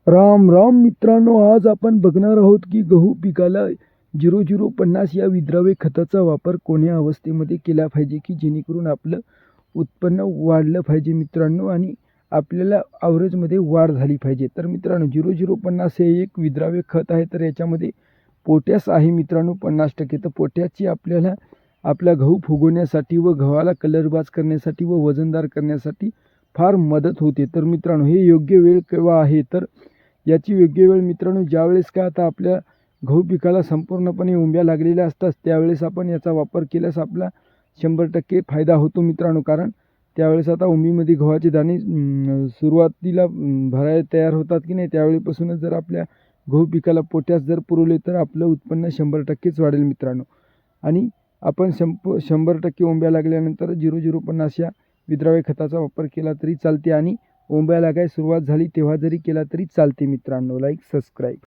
राम राम मित्रांनो, आज आपण बघणार आहोत की गहू पिकाला 0050 या विद्राव्य खताचा वापर कोण्या अवस्थेमध्ये केला पाहिजे की जेणेकरून आपलं उत्पन्न वाढलं पाहिजे मित्रांनो आणि आपल्याला ॲव्हरेजमध्ये वाढ झाली पाहिजे। तर मित्रांनो 0050 हे एक विद्राव्य खत आहे। तर याच्यामध्ये पोटॅश आहे मित्रांनो 50%। तर पोटॅशची आपल्याला आपला गहू फुगवण्यासाठी व गव्हाला कलरबाज करण्यासाठी व वजनदार करण्यासाठी फार मदत होते। तर मित्रांनो हे योग्य वेळ केव्हा आहे, तर याची योग्य वेळ मित्रांनो ज्यावेळेस का आता आपल्या गहू पिकाला संपूर्णपणे उंब्या लागलेल्या असतात त्यावेळेस आपण याचा वापर केल्यास आपला 100% फायदा होतो मित्रांनो। कारण त्यावेळेस आता उंबीमध्ये गव्हाचे दाणे सुरुवातीला भरायला तयार होतात की नाही, त्यावेळेपासूनच जर आपल्या गहू पिकाला पोटॅश जर पुरवले तर आपलं उत्पन्न 100%च वाढेल मित्रांनो। आणि आपण 100% उंब्या लागल्यानंतर 0050 या विद्राव्य खताचा वापर केला तरी चालते आणि उंब्या लागायला सुरुवात झाली तेव्हा जरी केला तरी चालते मित्रांनो। Like subscribe.